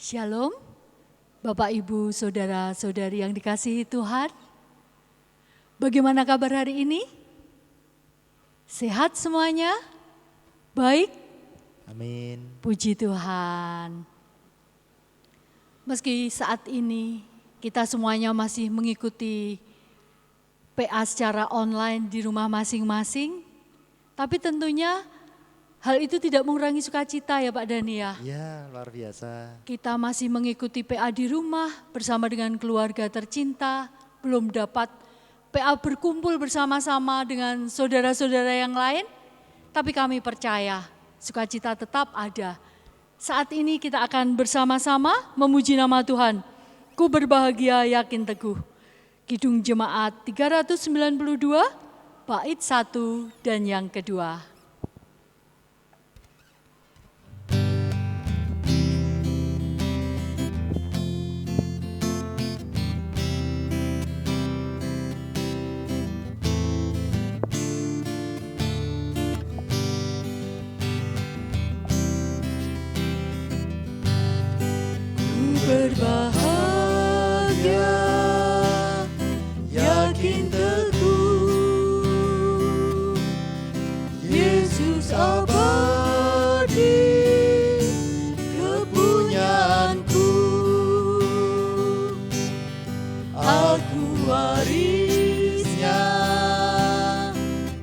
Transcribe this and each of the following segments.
Shalom, Bapak, Ibu, Saudara-saudari yang dikasihi Tuhan. Bagaimana kabar hari ini? Sehat semuanya? Baik? Amin. Puji Tuhan. Meski saat ini kita semuanya masih mengikuti PA secara online di rumah masing-masing, tapi tentunya hal itu tidak mengurangi sukacita ya Pak Dani ya. Ya, luar biasa. Kita masih mengikuti PA di rumah bersama dengan keluarga tercinta, belum dapat PA berkumpul bersama-sama dengan saudara-saudara yang lain, tapi kami percaya sukacita tetap ada. Saat ini kita akan bersama-sama memuji nama Tuhan. Ku berbahagia yakin teguh. Kidung Jemaat 392, bait 1 dan yang kedua. Berbahagia, yakin teguh, Yesus abadi, kepunyaanku, aku warisnya,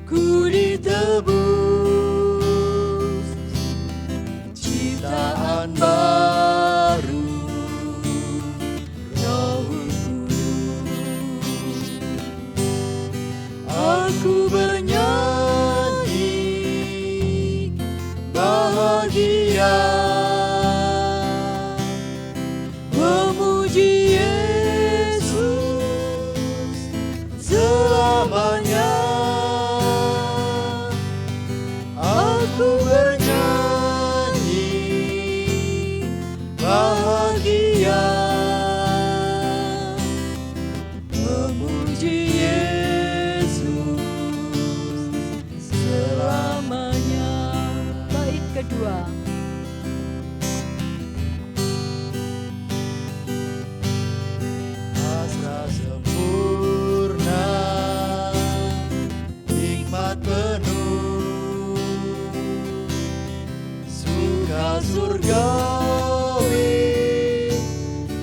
ku ditebus, ciptaan baru. Aku bernyanyi bahagia, memuji Yesus selamanya. Aku bernyanyi bahagia, memuji kedua. Pasrah sempurna, nikmat penuh, suka surgawi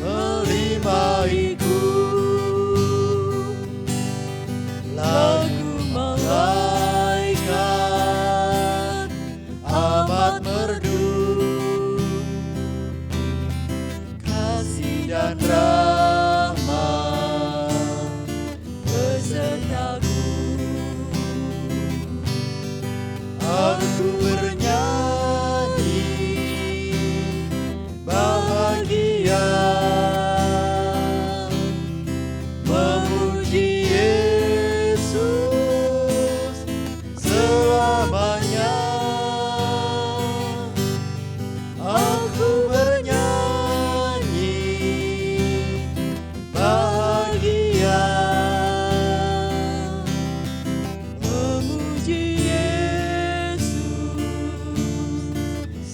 melimpahiku, lagu malaikat amat merdu, kasih dan rahmat besertaku. Aku bernyanyi bahagia, memuji Yesus selamanya. Aku bernyanyi bahagia, memuji Yesus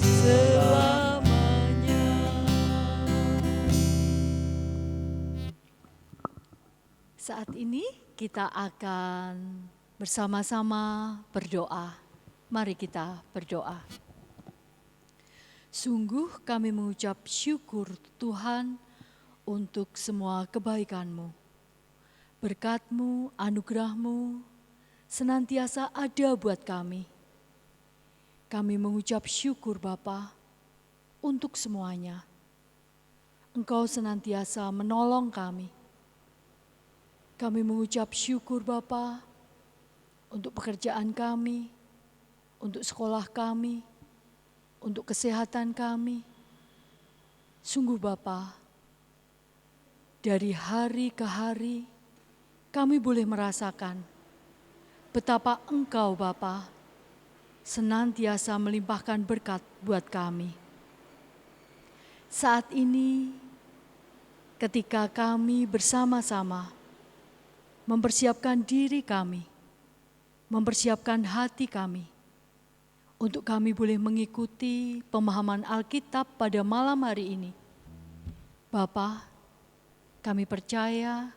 selamanya. Saat ini kita akan bersama-sama berdoa. Mari kita berdoa. Sungguh kami mengucap syukur Tuhan untuk semua kebaikan-Mu. Berkat-Mu, anugerah-Mu senantiasa ada buat kami. Kami mengucap syukur Bapa untuk semuanya. Engkau senantiasa menolong kami. Kami mengucap syukur Bapa untuk pekerjaan kami, untuk sekolah kami, untuk kesehatan kami. Sungguh Bapa, dari hari ke hari kami boleh merasakan betapa Engkau Bapa senantiasa melimpahkan berkat buat kami. Saat ini ketika kami bersama-sama mempersiapkan diri kami, mempersiapkan hati kami, untuk kami boleh mengikuti pemahaman Alkitab pada malam hari ini. Bapa, kami percaya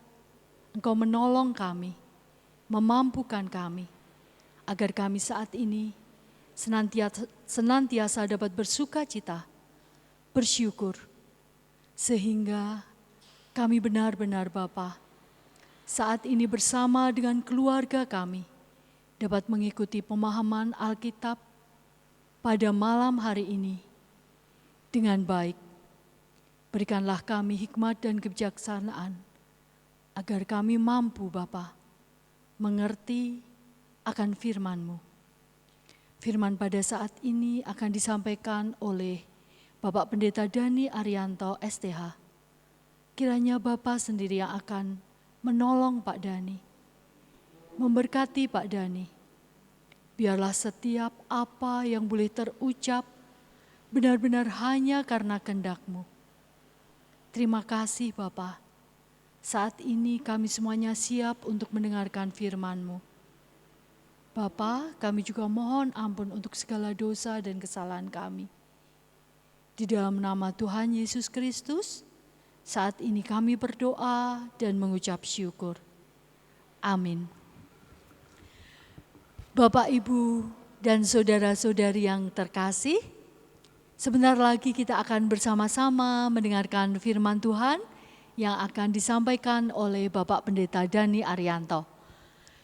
Engkau menolong kami, memampukan kami, agar kami saat ini senantiasa dapat bersuka cita, bersyukur, sehingga kami benar-benar Bapa, saat ini bersama dengan keluarga kami, dapat mengikuti pemahaman Alkitab pada malam hari ini dengan baik. Berikanlah kami hikmat dan kebijaksanaan, agar kami mampu Bapa, mengerti akan firman-Mu. Firman pada saat ini akan disampaikan oleh Bapak Pendeta Dhani Arianto STH. Kiranya Bapak sendiri yang akan menolong Pak Dhani, memberkati Pak Dhani. Biarlah setiap apa yang boleh terucap benar-benar hanya karena kehendak-Mu. Terima kasih Bapak. Saat ini kami semuanya siap untuk mendengarkan firman-Mu. Bapa, kami juga mohon ampun untuk segala dosa dan kesalahan kami. Di dalam nama Tuhan Yesus Kristus, saat ini kami berdoa dan mengucap syukur. Amin. Bapak, Ibu, dan saudara-saudari yang terkasih, sebentar lagi kita akan bersama-sama mendengarkan firman Tuhan yang akan disampaikan oleh Bapak Pendeta Dhani Arianto.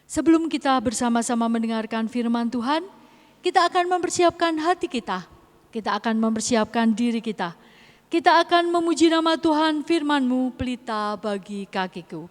Sebelum kita bersama-sama mendengarkan firman Tuhan, kita akan mempersiapkan hati kita. Kita akan mempersiapkan diri kita. Kita akan memuji nama Tuhan, firman-Mu pelita bagi kakiku.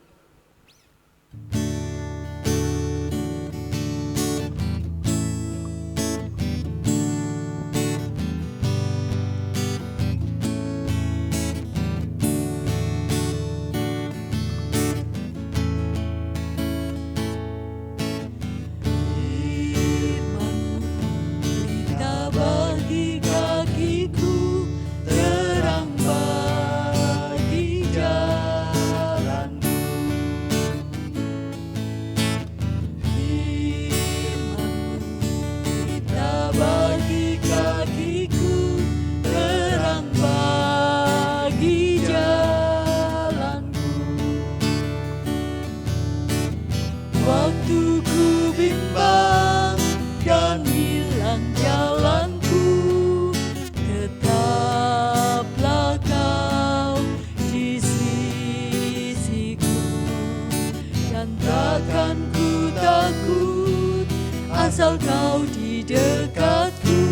Asal kau di dekatku,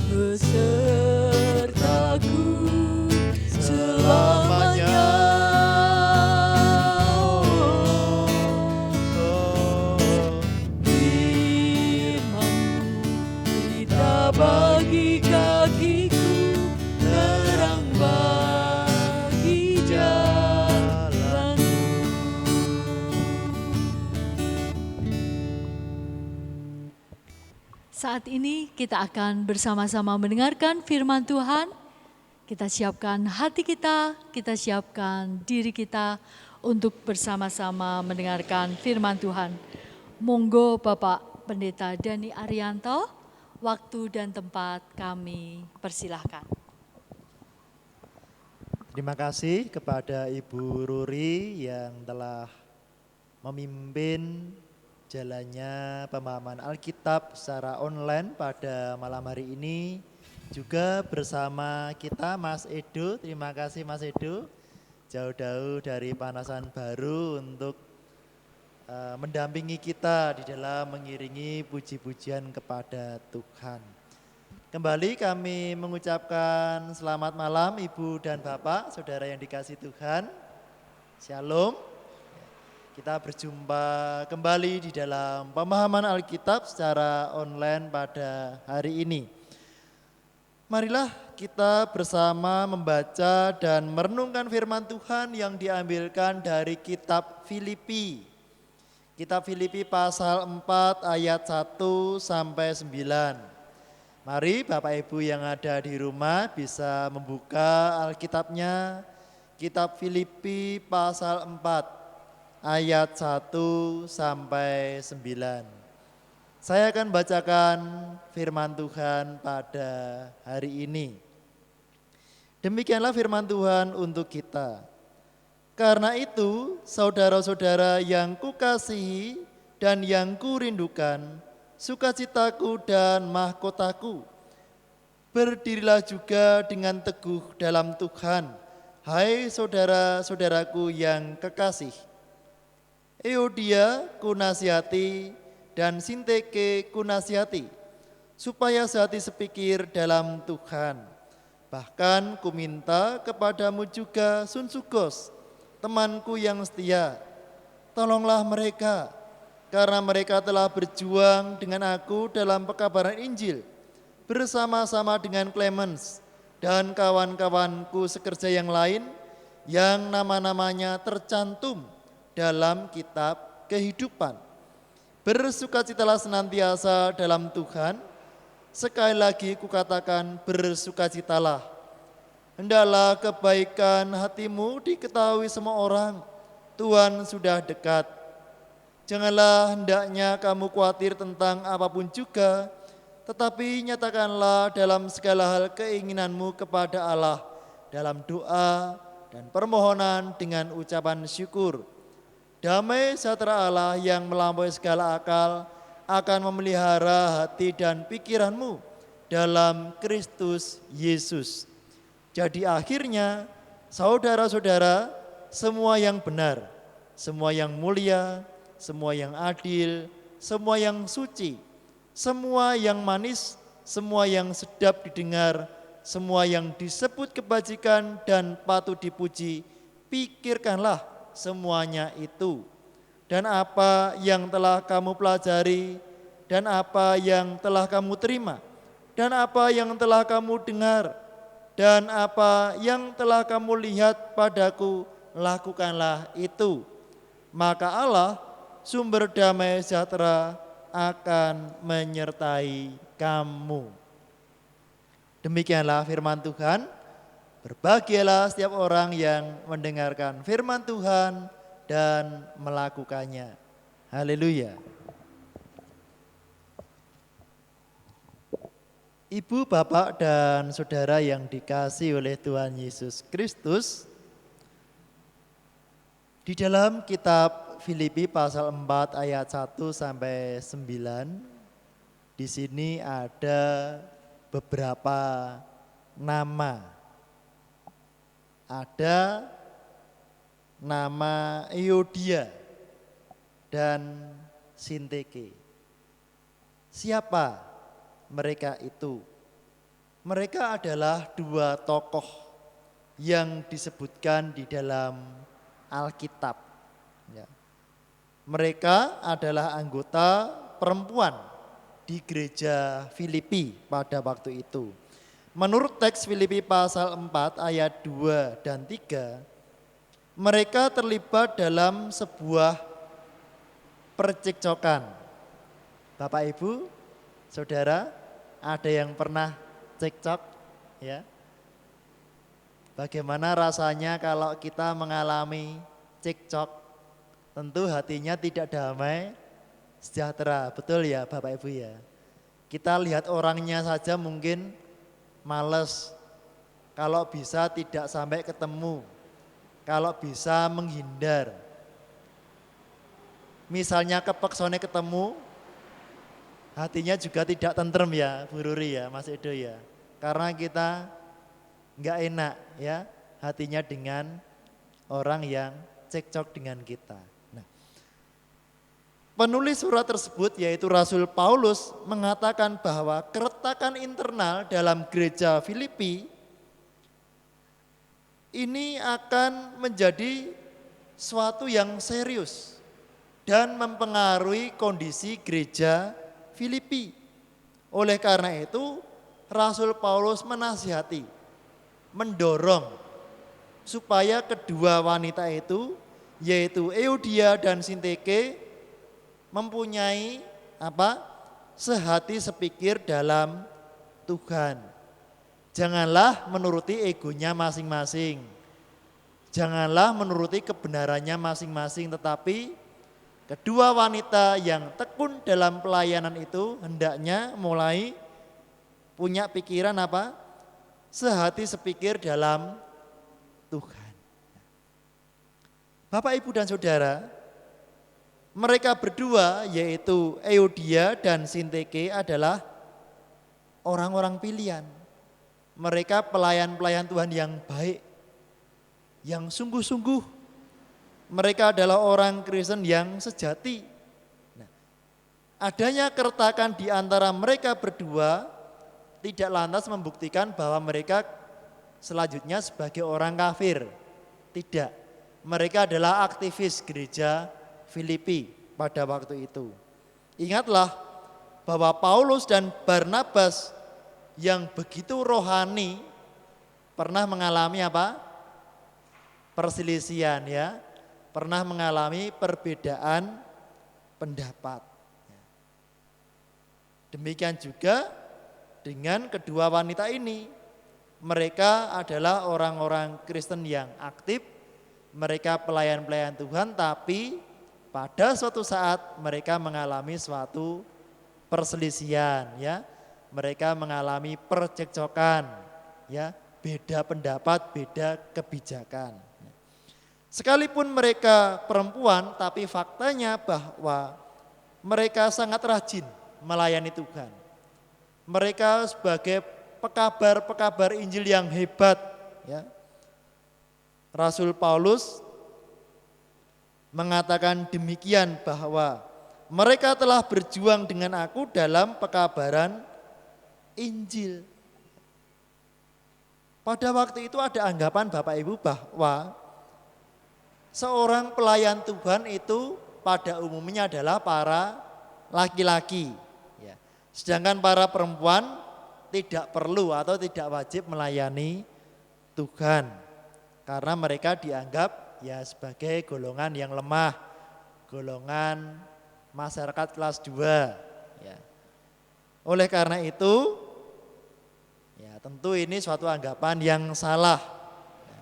besertaku selamanya. Firman-Mu pelita bagi kakiku, terang bagi jalanku. Saat ini kita akan bersama-sama mendengarkan firman Tuhan. Kita siapkan hati kita siapkan diri kita untuk bersama-sama mendengarkan firman Tuhan. Monggo Bapak Pendeta Dhani Arianto, waktu dan tempat kami persilahkan. Terima kasih kepada Ibu Ruri yang telah memimpin jalannya pemahaman Alkitab secara online pada malam hari ini. Juga bersama kita Mas Edo, terima kasih Mas Edo. Jauh-jauh dari Panasan Baru untuk mendampingi kita di dalam mengiringi puji-pujian kepada Tuhan. Kembali kami mengucapkan selamat malam Ibu dan Bapak, saudara yang dikasihi Tuhan. Shalom. Kita berjumpa kembali di dalam pemahaman Alkitab secara online pada hari ini. Marilah kita bersama membaca dan merenungkan firman Tuhan yang diambilkan dari kitab Filipi. Kitab Filipi pasal 4 ayat 1 sampai 9. Mari Bapak Ibu yang ada di rumah bisa membuka Alkitabnya. Kitab Filipi pasal 4. Ayat 1 sampai 9. Saya akan bacakan firman Tuhan pada hari ini. Demikianlah firman Tuhan untuk kita. Karena itu, saudara-saudara yang kukasihi dan yang kurindukan, sukacitaku dan mahkotaku, berdirilah juga dengan teguh dalam Tuhan, hai saudara-saudaraku yang kekasih. Euodia kunasihati dan Sinteke kunasihati, supaya sehati sepikir dalam Tuhan. Bahkan kuminta kepadamu juga Sunsugos, temanku yang setia. Tolonglah mereka, karena mereka telah berjuang dengan aku dalam pekabaran Injil, bersama-sama dengan Clemens dan kawan-kawanku sekerja yang lain, yang nama-namanya tercantum dalam kitab kehidupan. Bersukacitalah senantiasa dalam Tuhan. Sekali lagi kukatakan, bersukacitalah. Hendaklah kebaikan hatimu diketahui semua orang. Tuhan sudah dekat. Janganlah hendaknya kamu khawatir tentang apapun juga, tetapi nyatakanlah dalam segala hal keinginanmu kepada Allah dalam doa dan permohonan dengan ucapan syukur. Damai sejahtera Allah yang melampaui segala akal akan memelihara hati dan pikiranmu dalam Kristus Yesus. Jadi akhirnya, saudara-saudara, semua yang benar, semua yang mulia, semua yang adil, semua yang suci, semua yang manis, semua yang sedap didengar, semua yang disebut kebajikan dan patut dipuji, pikirkanlah semuanya itu. Dan apa yang telah kamu pelajari, dan apa yang telah kamu terima, dan apa yang telah kamu dengar, dan apa yang telah kamu lihat padaku, lakukanlah itu. Maka Allah, sumber damai sejahtera, akan menyertai kamu. Demikianlah firman Tuhan. Berbahagialah setiap orang yang mendengarkan firman Tuhan dan melakukannya. Haleluya. Ibu, bapak, dan saudara yang dikasihi oleh Tuhan Yesus Kristus, di dalam kitab Filipi pasal 4 ayat 1 sampai 9, di sini ada beberapa nama. Ada nama Euodia dan Sinteke. Siapa mereka itu? Mereka adalah dua tokoh yang disebutkan di dalam Alkitab. Ya. Mereka adalah anggota perempuan di gereja Filipi pada waktu itu. Menurut teks Filipi pasal 4 ayat 2 dan 3, mereka terlibat dalam sebuah percekcokan. Bapak Ibu, saudara, ada yang pernah cekcok? Ya. Bagaimana rasanya kalau kita mengalami cekcok? Tentu hatinya tidak damai sejahtera, betul ya Bapak Ibu ya. Kita lihat orangnya saja mungkin males, kalau bisa tidak sampai ketemu, kalau bisa menghindar. Misalnya kepeksone ketemu, hatinya juga tidak tentrem ya Bu Ruri ya, Mas Edo ya. Karena kita enggak enak ya hatinya dengan orang yang cekcok dengan kita. Nah, penulis surat tersebut yaitu Rasul Paulus mengatakan bahwa keretakan internal dalam gereja Filipi ini akan menjadi suatu yang serius dan mempengaruhi kondisi gereja Filipi. Oleh karena itu, Rasul Paulus menasihati, mendorong supaya kedua wanita itu, yaitu Euodia dan Sinteke, mempunyai sehati sepikir dalam Tuhan. Janganlah menuruti egonya masing-masing. Janganlah menuruti kebenarannya masing-masing, tetapi kedua wanita yang tekun dalam pelayanan itu hendaknya mulai punya pikiran sehati sepikir dalam Tuhan. Bapak, Ibu, dan Saudara, mereka berdua yaitu Euodia dan Sinteke adalah orang-orang pilihan. Mereka pelayan-pelayan Tuhan yang baik, yang sungguh-sungguh. Mereka adalah orang Kristen yang sejati. Nah, adanya keretakan di antara mereka berdua tidak lantas membuktikan bahwa mereka selanjutnya sebagai orang kafir. Tidak. Mereka adalah aktivis gereja Filipi pada waktu itu. Ingatlah bahwa Paulus dan Barnabas yang begitu rohani pernah mengalami apa? Perselisihan, ya. Pernah mengalami perbedaan pendapat. Demikian juga dengan kedua wanita ini. Mereka adalah orang-orang Kristen yang aktif, mereka pelayan-pelayan Tuhan, tapi pada suatu saat mereka mengalami suatu perselisihan, ya. Mereka mengalami percekcokan, ya, beda pendapat, beda kebijakan. Sekalipun mereka perempuan, tapi faktanya bahwa mereka sangat rajin melayani Tuhan. Mereka sebagai pekabar-pekabar Injil yang hebat, ya. Rasul Paulus mengatakan demikian bahwa mereka telah berjuang dengan aku dalam pekabaran Injil. Pada waktu itu ada anggapan Bapak Ibu bahwa seorang pelayan Tuhan itu pada umumnya adalah para laki-laki. Ya. Sedangkan para perempuan tidak perlu atau tidak wajib melayani Tuhan. Karena mereka dianggap ya sebagai golongan yang lemah, golongan masyarakat kelas 2. Ya. Oleh karena itu, ya tentu ini suatu anggapan yang salah. Ya.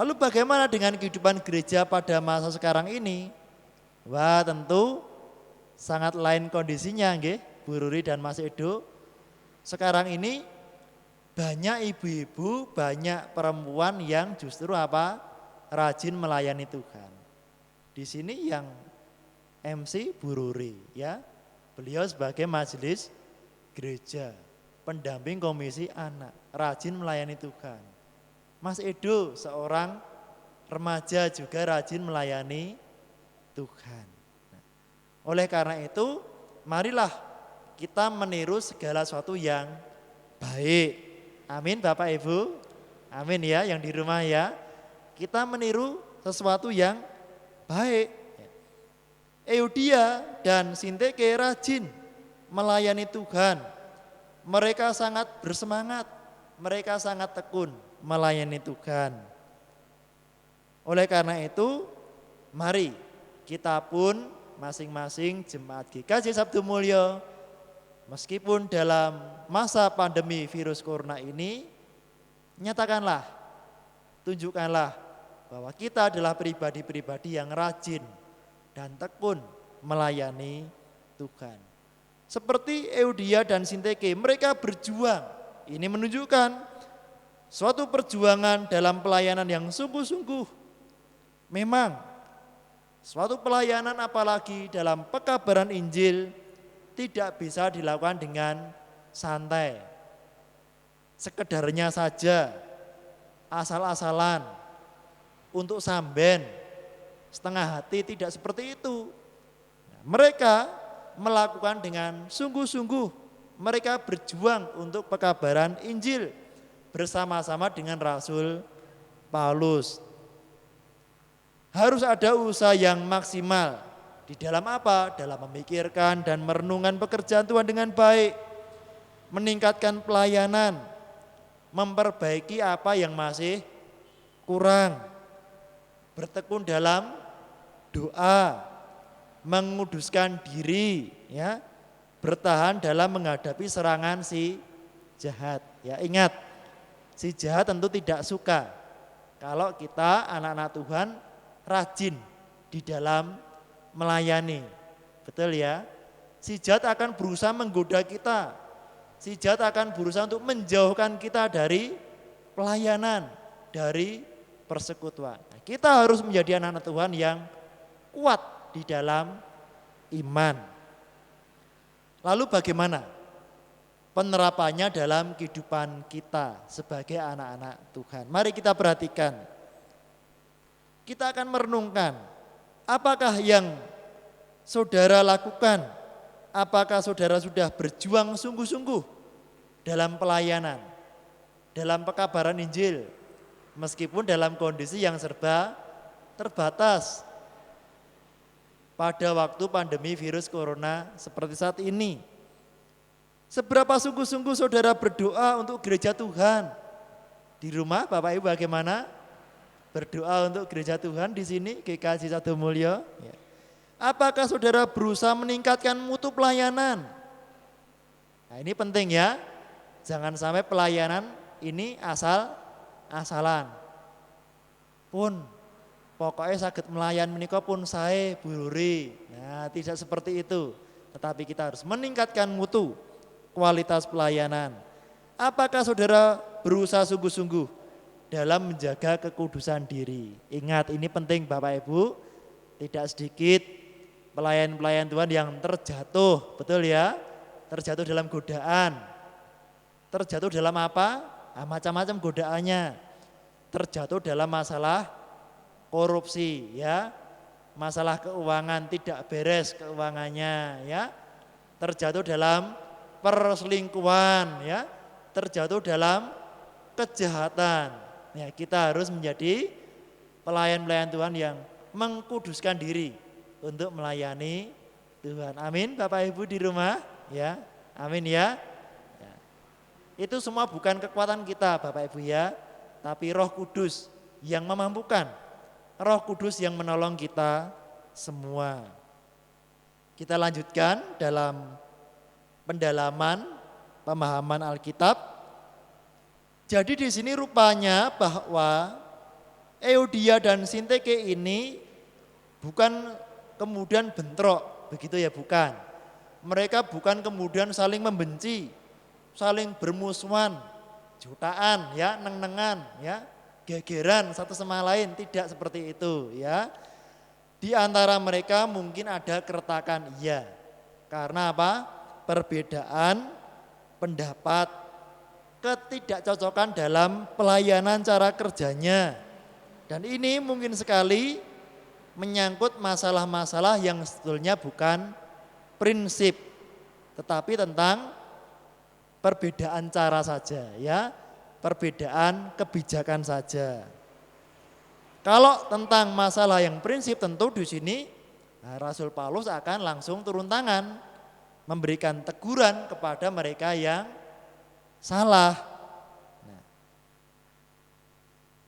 Lalu bagaimana dengan kehidupan gereja pada masa sekarang ini? Wah, tentu sangat lain kondisinya, nggih, Bu Ruri dan Mas Edo. Sekarang ini banyak ibu-ibu, banyak perempuan yang justru apa? Rajin melayani Tuhan. Di sini yang MC Bu Ruri, ya. Beliau sebagai majelis gereja, pendamping komisi anak, rajin melayani Tuhan. Mas Edo seorang remaja juga rajin melayani Tuhan. Nah, oleh karena itu, marilah kita meniru segala sesuatu yang baik. Amin Bapak Ibu. Amin ya yang di rumah ya. Kita meniru sesuatu yang baik. Euodia dan Sinteke rajin melayani Tuhan. Mereka sangat bersemangat, mereka sangat tekun melayani Tuhan. Oleh karena itu, mari kita pun masing-masing jemaat GKJ Sabdo Mulyo, meskipun dalam masa pandemi virus corona ini, nyatakanlah, tunjukkanlah bahwa kita adalah pribadi-pribadi yang rajin dan tekun melayani Tuhan. Seperti Euodia dan Sinteke, mereka berjuang. Ini menunjukkan suatu perjuangan dalam pelayanan yang sungguh-sungguh. Memang suatu pelayanan apalagi dalam pekabaran Injil tidak bisa dilakukan dengan santai. Sekedarnya saja, asal-asalan, untuk samben, setengah hati, tidak seperti itu. Mereka melakukan dengan sungguh-sungguh. Mereka berjuang untuk pekabaran Injil bersama-sama dengan Rasul Paulus. Harus ada usaha yang maksimal. Di dalam apa? Dalam memikirkan dan merenungkan pekerjaan Tuhan dengan baik. Meningkatkan pelayanan. Memperbaiki apa yang masih kurang. Bertekun dalam doa. Menguduskan diri, ya, bertahan dalam menghadapi serangan si jahat. Ya, ingat, si jahat tentu tidak suka kalau kita anak-anak Tuhan rajin di dalam melayani. Betul ya? Si jahat akan berusaha menggoda kita si jahat akan berusaha untuk menjauhkan kita dari pelayanan, dari persekutuan. Nah, kita harus menjadi anak-anak Tuhan yang kuat di dalam iman. Lalu bagaimana penerapannya dalam kehidupan kita sebagai anak-anak Tuhan? Mari kita perhatikan. Kita akan merenungkan apakah yang saudara lakukan, apakah saudara sudah berjuang sungguh-sungguh dalam pelayanan, dalam pekabaran Injil, meskipun dalam kondisi yang serba terbatas pada waktu pandemi virus corona seperti saat ini. Seberapa sungguh-sungguh saudara berdoa untuk gereja Tuhan? Di rumah Bapak Ibu bagaimana? Berdoa untuk gereja Tuhan di sini GKJ Satu Mulyo. Ya. Apakah saudara berusaha meningkatkan mutu pelayanan? Nah, ini penting ya. Jangan sampai pelayanan ini asal-asalan. Pun pokoknya sakit melayan menika pun saya buluri. Nah, tidak seperti itu. Tetapi kita harus meningkatkan mutu kualitas pelayanan. Apakah saudara berusaha sungguh-sungguh dalam menjaga kekudusan diri? Ingat, ini penting Bapak Ibu, tidak sedikit pelayan-pelayan Tuhan yang terjatuh, betul ya? Terjatuh dalam godaan. Terjatuh dalam apa? Nah, macam-macam godaannya. Terjatuh dalam masalah korupsi, ya. Masalah keuangan tidak beres keuangannya, ya. Terjatuh dalam perselingkuhan, ya. Terjatuh dalam kejahatan. Ya, kita harus menjadi pelayan-pelayan Tuhan yang mengkuduskan diri untuk melayani Tuhan. Amin Bapak Ibu di rumah, ya. Amin ya. Ya. Itu semua bukan kekuatan kita Bapak Ibu ya, tapi Roh Kudus yang memampukan. Roh Kudus yang menolong kita semua. Kita lanjutkan dalam pendalaman pemahaman Alkitab. Jadi di sini rupanya bahwa Euodia dan Sintike ini bukan kemudian bentrok, begitu ya, bukan. Mereka bukan kemudian saling membenci, saling bermusuhan, jutaan ya, neng-nengan ya, gegeran satu sama lain, tidak seperti itu ya. Di antara mereka mungkin ada keretakan, iya. Karena apa? Perbedaan pendapat, ketidakcocokan dalam pelayanan cara kerjanya. Dan ini mungkin sekali menyangkut masalah-masalah yang sebetulnya bukan prinsip, tetapi tentang perbedaan cara saja ya, perbedaan kebijakan saja. Kalau tentang masalah yang prinsip tentu di sini Rasul Paulus akan langsung turun tangan, memberikan teguran kepada mereka yang salah. Nah,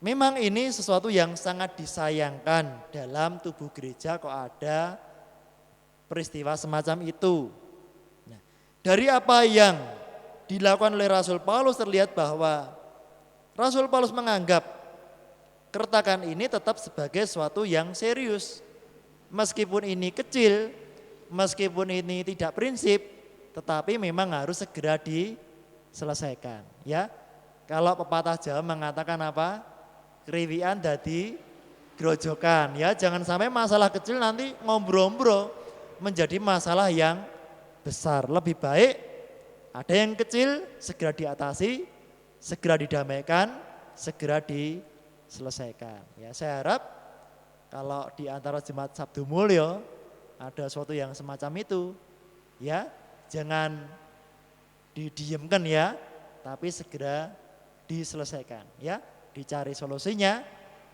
memang ini sesuatu yang sangat disayangkan dalam tubuh gereja kok ada peristiwa semacam itu. Nah, dari apa yang dilakukan oleh Rasul Paulus terlihat bahwa Rasul Paulus menganggap keretakan ini tetap sebagai sesuatu yang serius. Meskipun ini kecil, meskipun ini tidak prinsip, tetapi memang harus segera selesaikan ya. Kalau pepatah Jawa mengatakan apa? Kriwian dadi grojokan ya. Jangan sampai masalah kecil nanti ngombro-ombro menjadi masalah yang besar. Lebih baik ada yang kecil segera diatasi, segera didamaikan, segera diselesaikan. Ya, saya harap kalau di antara jemaat Sabdo Mulyo ada sesuatu yang semacam itu ya, jangan didiamkan ya, tapi segera diselesaikan ya, dicari solusinya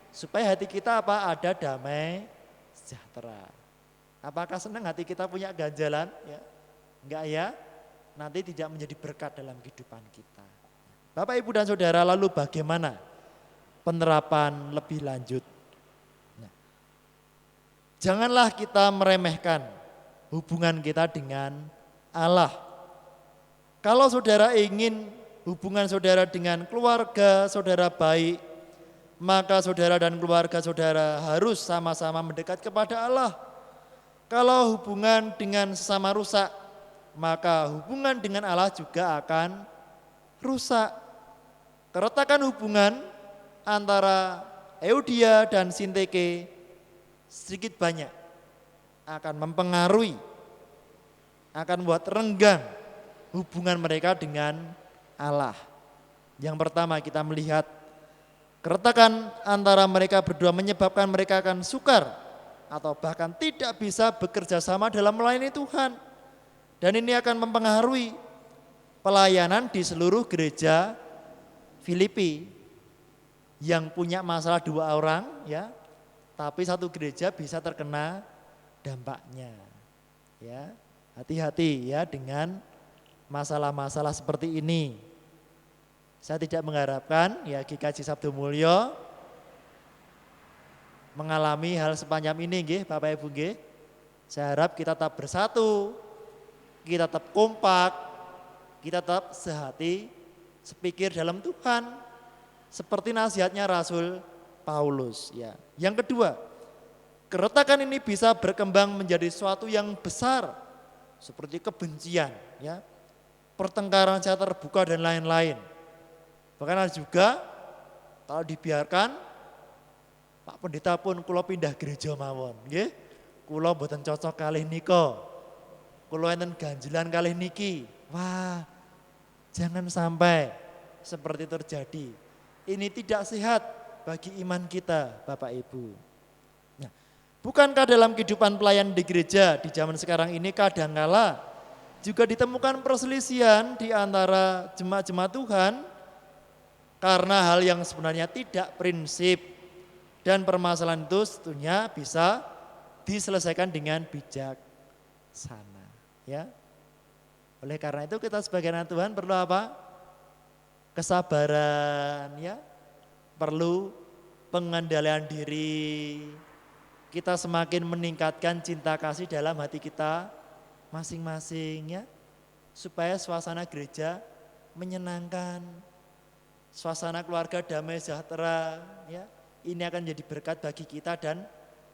supaya hati kita apa? Ada damai sejahtera. Apakah senang hati kita punya ganjalan ya? Enggak ya? Nanti tidak menjadi berkat dalam kehidupan kita. Bapak Ibu dan Saudara, lalu bagaimana penerapan lebih lanjut? Nah, janganlah kita meremehkan hubungan kita dengan Allah. Kalau saudara ingin hubungan saudara dengan keluarga saudara baik, maka saudara dan keluarga saudara harus sama-sama mendekat kepada Allah. Kalau hubungan dengan sesama rusak, maka hubungan dengan Allah juga akan rusak. Keretakan hubungan antara Euodia dan Sintike sedikit banyak akan mempengaruhi, akan membuat renggang hubungan mereka dengan Allah. Yang pertama kita melihat keretakan antara mereka berdua menyebabkan mereka akan sukar atau bahkan tidak bisa bekerja sama dalam melayani Tuhan. Dan ini akan mempengaruhi pelayanan di seluruh gereja Filipi yang punya masalah 2 orang ya, tapi satu gereja bisa terkena dampaknya. Ya, hati-hati ya dengan masalah-masalah seperti ini. Saya tidak mengharapkan ya GKJ Sabdo Mulyo mengalami hal sepanjang ini nggih Bapak Ibu nggih. Saya harap kita tetap bersatu, kita tetap kompak, kita tetap sehati, sepikir dalam Tuhan. Seperti nasihatnya Rasul Paulus ya. Yang kedua, keretakan ini bisa berkembang menjadi suatu yang besar seperti kebencian ya. Pertengkaran secara terbuka dan lain-lain. Bahkan ada juga kalau dibiarkan Pak Pendeta pun kula pindah gereja mawon nggih. Kula mboten cocok kalih nika. Kula enten ganjelan kalih niki. Wah, jangan sampai seperti terjadi. Ini tidak sehat bagi iman kita, Bapak Ibu. Nah, bukankah dalam kehidupan pelayan di gereja di zaman sekarang ini kadangkala juga ditemukan perselisihan di antara jemaat-jemaat Tuhan karena hal yang sebenarnya tidak prinsip, dan permasalahan itu tentunya bisa diselesaikan dengan bijaksana, ya. Oleh karena itu kita sebagai anak Tuhan perlu apa? Kesabaran ya, perlu pengendalian diri. Kita semakin meningkatkan cinta kasih dalam hati kita masing-masing ya, supaya suasana gereja menyenangkan, suasana keluarga damai sejahtera ya. Ini akan jadi berkat bagi kita dan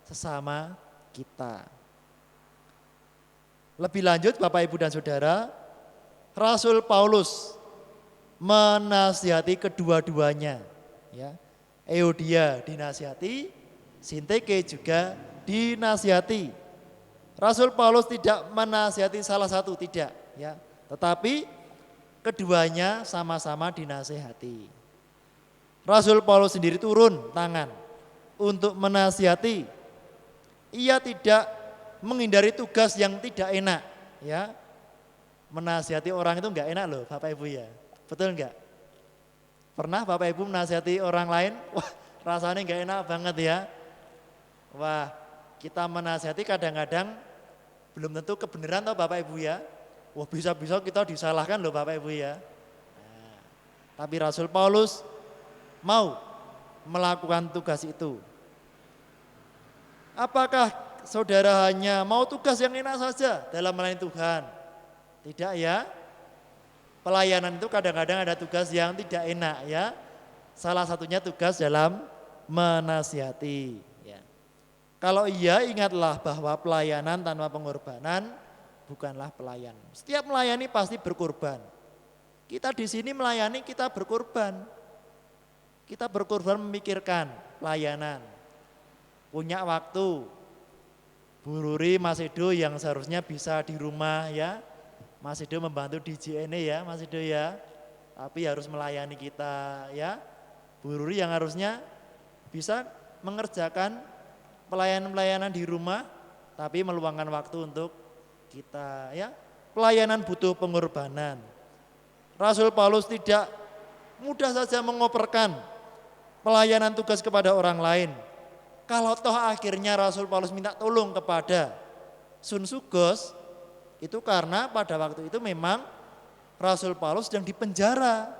sesama kita. Lebih lanjut Bapak Ibu dan Saudara, Rasul Paulus menasihati kedua-duanya ya. Euodia dinasihati, Sintike juga dinasihati. Rasul Paulus tidak menasihati salah satu, tidak ya, tetapi keduanya sama-sama dinasihati. Rasul Paulus sendiri turun tangan untuk menasihati. Ia tidak menghindari tugas yang tidak enak ya. Menasihati orang itu enggak enak loh Bapak Ibu ya. Betul enggak? Pernah Bapak Ibu menasihati orang lain? Wah, rasanya enggak enak banget ya. Wah, kita menasihati kadang-kadang belum tentu kebenaran toh Bapak Ibu ya. Wah, bisa-bisa kita disalahkan loh Bapak Ibu ya. Nah, tapi Rasul Paulus mau melakukan tugas itu. Apakah saudara hanya mau tugas yang enak saja dalam melayani Tuhan? Tidak ya. Pelayanan itu kadang-kadang ada tugas yang tidak enak ya. Salah satunya tugas dalam menasihati ya. Kalau iya, ingatlah bahwa pelayanan tanpa pengorbanan bukanlah pelayan. Setiap melayani pasti berkorban. Kita di sini melayani, kita berkorban. Kita berkorban memikirkan pelayanan. Punya waktu. Bu Ruri, Mas Edo yang seharusnya bisa di rumah ya. Mas Edo membantu di JNE ya, Mas Edo ya. Tapi harus melayani kita ya. Bu Ruri yang harusnya bisa mengerjakan pelayanan-pelayanan di rumah, tapi meluangkan waktu untuk kita ya. Pelayanan butuh pengorbanan. Rasul Paulus tidak mudah saja mengoperkan pelayanan tugas kepada orang lain. Kalau toh akhirnya Rasul Paulus minta tolong kepada Sun Sugos, itu karena pada waktu itu memang Rasul Paulus sedang dipenjara.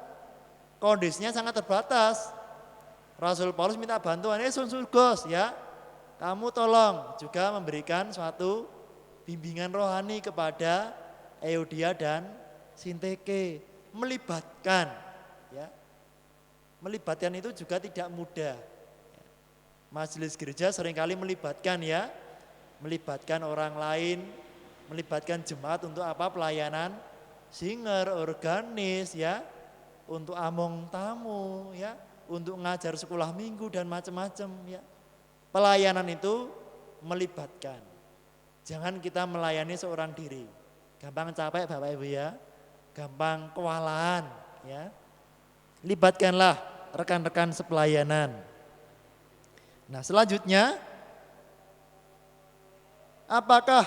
Kondisinya sangat terbatas. Rasul Paulus minta bantuan, Sun Sugos ya, kamu tolong juga memberikan suatu bimbingan rohani kepada Euodia dan Sintike. Melibatkan ya. Melibatkan itu juga tidak mudah. Majelis gereja seringkali melibatkan ya, melibatkan orang lain Melibatkan jemaat untuk apa? Pelayanan singer, organis ya, untuk among tamu ya, untuk ngajar sekolah minggu dan macam-macam ya. Pelayanan itu melibatkan. Jangan kita melayani seorang diri. Gampang capek Bapak Ibu ya. Gampang kewalahan ya. Libatkanlah rekan-rekan sepelayanan. Nah, selanjutnya apakah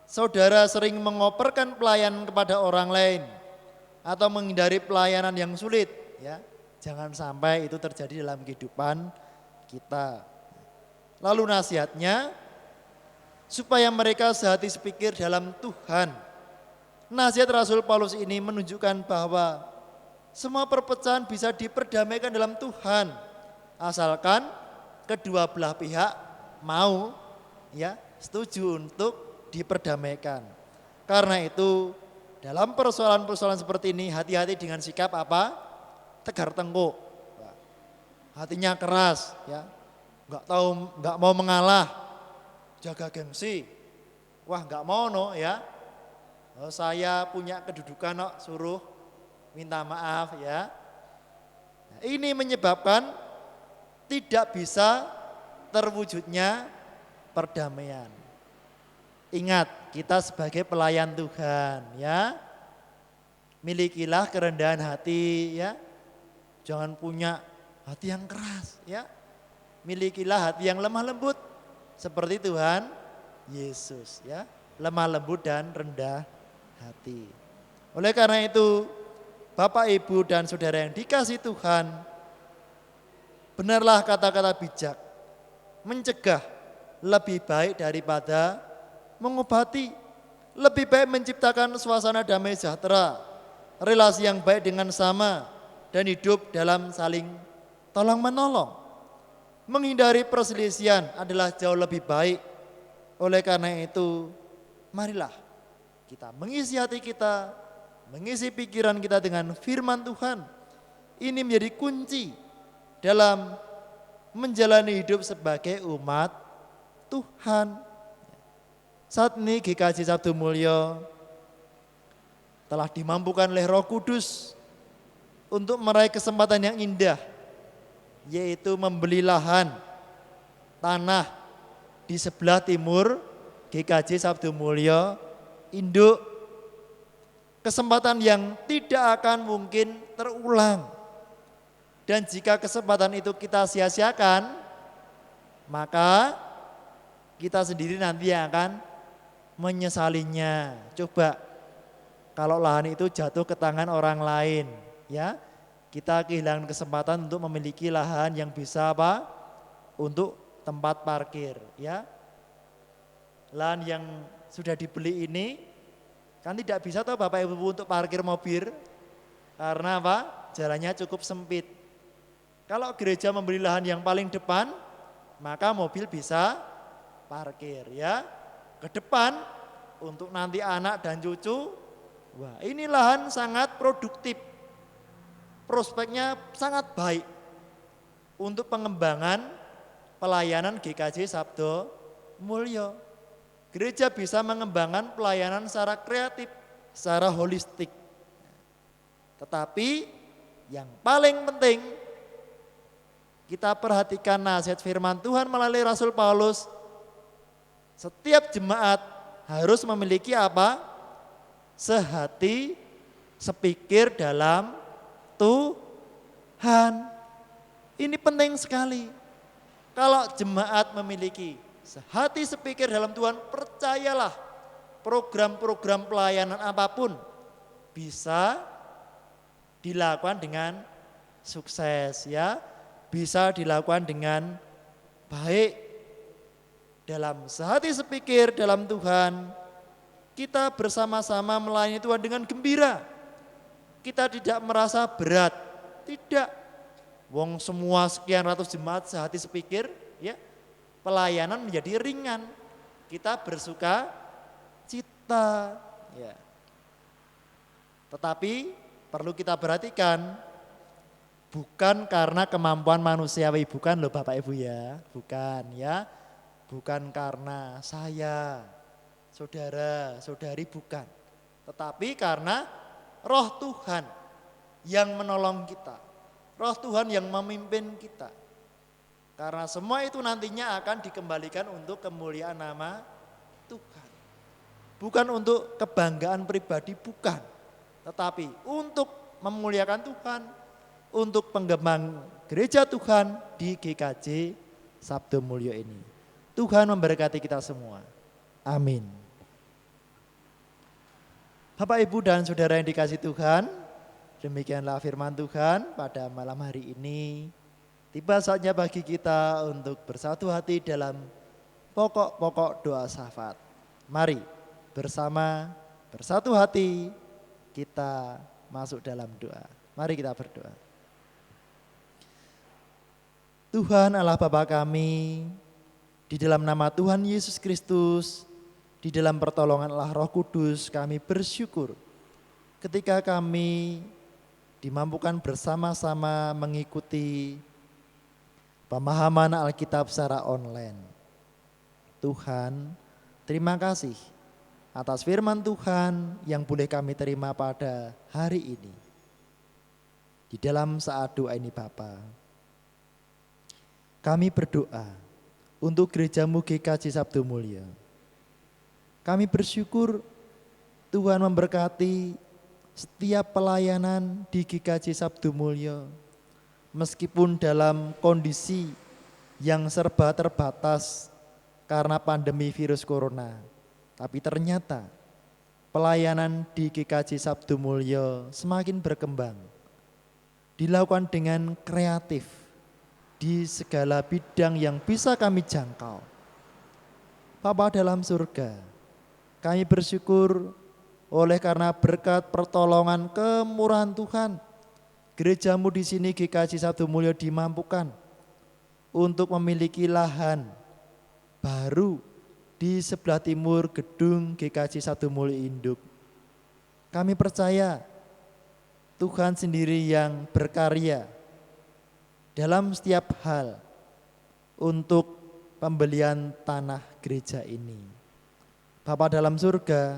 saudara sering mengoperkan pelayanan kepada orang lain atau menghindari pelayanan yang sulit ya? Jangan sampai itu terjadi dalam kehidupan kita. Lalu nasihatnya supaya mereka sehati sepikir dalam Tuhan. Nasihat Rasul Paulus ini menunjukkan bahwa semua perpecahan bisa diperdamaikan dalam Tuhan, asalkan kedua belah pihak mau ya, setuju untuk diperdamaikan. Karena itu dalam persoalan-persoalan seperti ini hati-hati dengan sikap apa? Tegar tengkuk. Hatinya keras ya. Enggak mau mengalah. Jaga gengsi. Wah, enggak mau no ya. Oh, saya punya kedudukan no, suruh minta maaf ya. Nah, ini menyebabkan tidak bisa terwujudnya perdamaian. Ingat, kita sebagai pelayan Tuhan ya, milikilah kerendahan hati ya. Jangan punya hati yang keras ya. Milikilah hati yang lemah lembut seperti Tuhan Yesus ya. Lemah lembut dan rendah hati. Oleh karena itu, Bapak, Ibu, dan saudara yang dikasihi Tuhan, benarlah kata-kata bijak, mencegah lebih baik daripada mengobati, lebih baik menciptakan suasana damai sejahtera, relasi yang baik dengan sama, dan hidup dalam saling tolong menolong. Menghindari perselisihan adalah jauh lebih baik. Oleh karena itu, marilah kita mengisi hati kita, mengisi pikiran kita dengan firman Tuhan. Ini menjadi kunci dalam menjalani hidup sebagai umat Tuhan. Saat ini GKJ Sabdo Mulyo telah dimampukan oleh Roh Kudus untuk meraih kesempatan yang indah, yaitu membeli lahan tanah di sebelah timur GKJ Sabdo Mulyo induk. Kesempatan yang tidak akan mungkin terulang. Dan jika kesempatan itu kita sia-siakan, maka kita sendiri nanti yang akan menyesalinya. Coba kalau lahan itu jatuh ke tangan orang lain, ya, kita kehilangan kesempatan untuk memiliki lahan yang bisa apa? Untuk tempat parkir, ya. Lahan yang sudah dibeli ini kan tidak bisa toh Bapak Ibu untuk parkir mobil karena apa? Jalannya cukup sempit. Kalau gereja membeli lahan yang paling depan, maka mobil bisa parkir, ya. Ke depan untuk nanti anak dan cucu. Wah, ini lahan sangat produktif. Prospeknya sangat baik untuk pengembangan pelayanan GKJ Sabdo Mulyo. Gereja bisa mengembangkan pelayanan secara kreatif, secara holistik. Tetapi yang paling penting kita perhatikan nasihat firman Tuhan melalui Rasul Paulus. Setiap jemaat harus memiliki apa? Sehati, sepikir dalam Tuhan. Ini penting sekali. Kalau jemaat memiliki sehati sepikir dalam Tuhan, percayalah program-program pelayanan apapun bisa dilakukan dengan sukses, ya. Bisa dilakukan dengan baik. Dalam sehati sepikir dalam Tuhan, kita bersama-sama melayani Tuhan dengan gembira. Kita tidak merasa berat, tidak. Wong semua sekian ratus jemaat sehati sepikir, ya, pelayanan menjadi ringan. Kita bersuka cita, ya. Tetapi perlu kita perhatikan, bukan karena kemampuan manusiawi, bukan loh Bapak Ibu ya, bukan ya. Bukan karena saudara, saudari bukan. Tetapi karena roh Tuhan yang menolong kita. Roh Tuhan yang memimpin kita. Karena semua itu nantinya akan dikembalikan untuk kemuliaan nama Tuhan. Bukan untuk kebanggaan pribadi, bukan. Tetapi untuk memuliakan Tuhan, untuk pengembangan gereja Tuhan di GKJ Sabdo Mulyo ini. Tuhan memberkati kita semua. Amin. Bapak, Ibu, dan saudara yang dikasihi Tuhan, demikianlah firman Tuhan pada malam hari ini. Tiba saatnya bagi kita untuk bersatu hati dalam pokok-pokok doa syafaat. Mari bersama bersatu hati kita masuk dalam doa. Mari kita berdoa. Tuhan Allah Bapa kami, di dalam nama Tuhan Yesus Kristus, di dalam pertolongan Allah Roh Kudus, kami bersyukur ketika kami dimampukan bersama-sama mengikuti pemahaman Alkitab secara online. Tuhan, terima kasih atas firman Tuhan yang boleh kami terima pada hari ini. Di dalam saat doa ini Bapa, kami berdoa untuk gerejamu GKJ Sabdo Mulyo. Kami bersyukur Tuhan memberkati setiap pelayanan di GKJ Sabdo Mulyo. Meskipun dalam kondisi yang serba terbatas karena pandemi virus corona. Tapi ternyata pelayanan di GKJ Sabdo Mulyo semakin berkembang. Dilakukan dengan kreatif di segala bidang yang bisa kami jangkau. Bapa dalam surga, kami bersyukur oleh karena berkat pertolongan kemurahan Tuhan, gerejamu di sini GKJ Sabdo Mulyo dimampukan untuk memiliki lahan baru di sebelah timur gedung GKJ Sabdo Mulyo Induk. Kami percaya Tuhan sendiri yang berkarya dalam setiap hal untuk pembelian tanah gereja ini. Bapa dalam surga,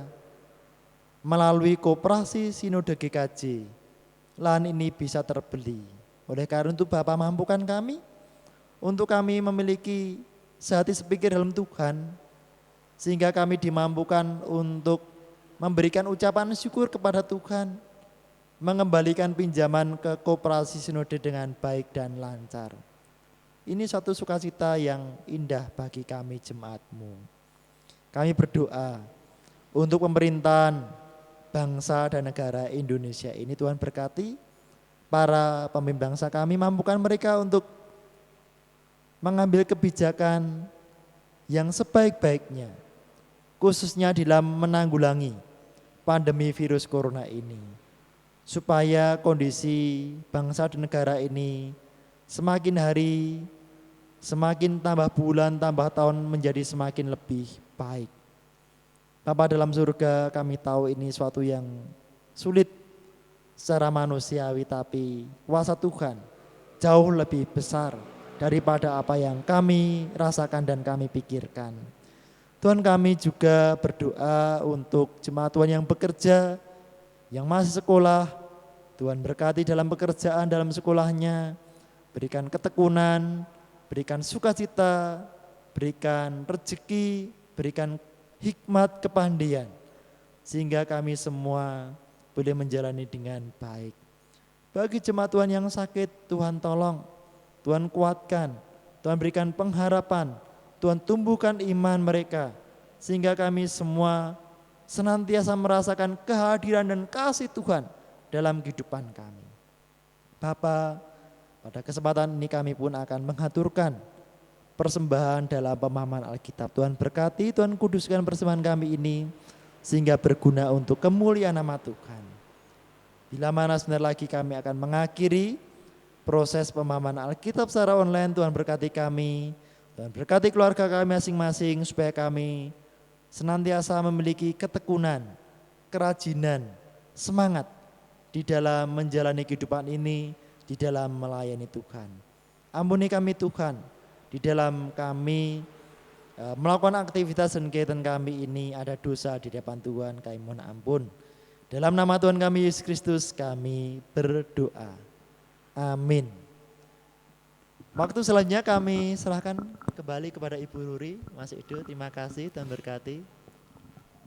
melalui koperasi Sinode GKJ, lahan ini bisa terbeli. Oleh karena itu Bapak mampukan kami, untuk kami memiliki sehati sepikir dalam Tuhan, sehingga kami dimampukan untuk memberikan ucapan syukur kepada Tuhan, mengembalikan pinjaman ke koperasi Sinode dengan baik dan lancar. Ini suatu sukacita yang indah bagi kami jemaat-Mu. Kami berdoa untuk pemerintahan bangsa dan negara Indonesia ini. Tuhan berkati para pemimpin bangsa kami, mampukan mereka untuk mengambil kebijakan yang sebaik-baiknya, khususnya dalam menanggulangi pandemi virus corona ini, supaya kondisi bangsa dan negara ini semakin hari, semakin tambah bulan, tambah tahun menjadi semakin lebih baik. Bapa dalam surga, kami tahu ini suatu yang sulit secara manusiawi, tapi kuasa Tuhan jauh lebih besar daripada apa yang kami rasakan dan kami pikirkan. Tuhan, kami juga berdoa untuk jemaat Tuhan yang bekerja, yang masih sekolah. Tuhan berkati dalam pekerjaan, dalam sekolahnya, berikan ketekunan, berikan sukacita, berikan rezeki, berikan hikmat kepandaian, sehingga kami semua boleh menjalani dengan baik. Bagi jemaat Tuhan yang sakit, Tuhan tolong, Tuhan kuatkan, Tuhan berikan pengharapan, Tuhan tumbuhkan iman mereka, sehingga kami semua senantiasa merasakan kehadiran dan kasih Tuhan dalam kehidupan kami. Bapa, pada kesempatan ini kami pun akan mengaturkan persembahan dalam pemahaman Alkitab. Tuhan berkati, Tuhan kuduskan persembahan kami ini sehingga berguna untuk kemuliaan nama Tuhan. Bila mana sebentar lagi kami akan mengakhiri proses pemahaman Alkitab secara online, Tuhan berkati kami, Tuhan berkati keluarga kami masing-masing, supaya kami senantiasa memiliki ketekunan, kerajinan, semangat di dalam menjalani kehidupan ini, di dalam melayani Tuhan. Ampuni kami Tuhan, di dalam kami melakukan aktivitas dan kegiatan kami ini ada dosa di depan Tuhan, kami mohon ampun. Dalam nama Tuhan kami Yesus Kristus kami berdoa. Amin. Waktu selanjutnya kami serahkan kembali kepada Ibu Ruri. Mas Edo, terima kasih dan berkati.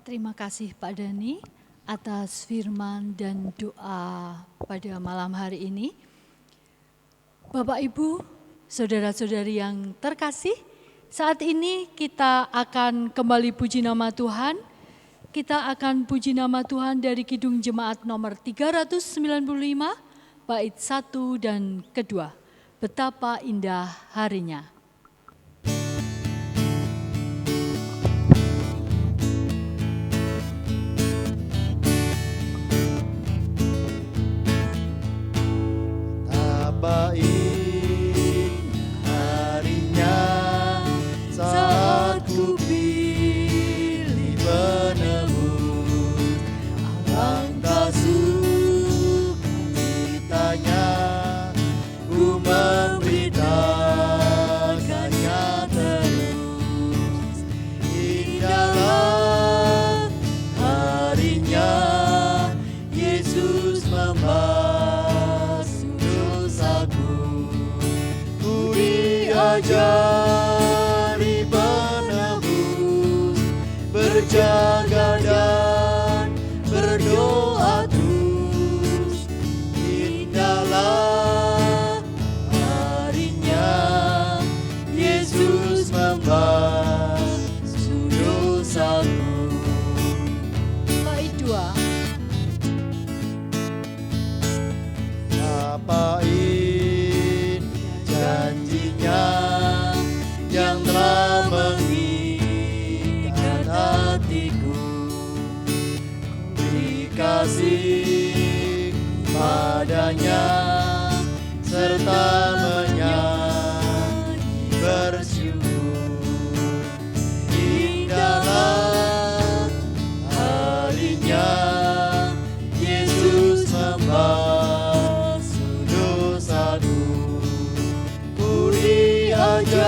Terima kasih Pak Dani atas firman dan doa pada malam hari ini. Bapak Ibu, saudara-saudari yang terkasih, saat ini kita akan kembali puji nama Tuhan. Kita akan puji nama Tuhan dari Kidung Jemaat nomor 395, bait 1 dan kedua. Betapa indah harinya. Betapa harinya saat ku pilih penebus, alangkah sukacitanya ku memberitakannya terus. Indahlah harinya Yesus membasuh dosaku, ku diajari penebus, berjaga dan berdoa terus. Indahlah harinya Yesus membasuh dosaku. Bait 2. Apa janjinya yang telah mengikat hatiku, dikasih padanya serta menyanyi bersyukur. Indahlah harinya Yesus membasuh dosaku, ku diajari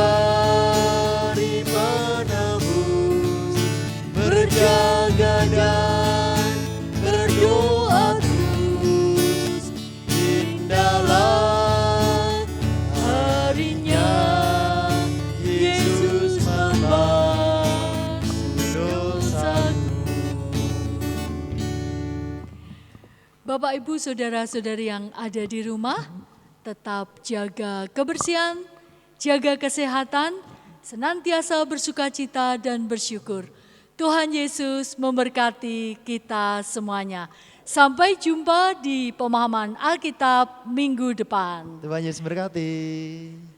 penebus, berjaga dan berdoa terus. Indahlah harinya Yesus membasuh dosaku. Bapak, Ibu, saudara-saudari yang ada di rumah, tetap jaga kebersihan, jaga kesehatan, senantiasa bersukacita dan bersyukur. Tuhan Yesus memberkati kita semuanya. Sampai jumpa di pemahaman Alkitab minggu depan. Tuhan Yesus berkati.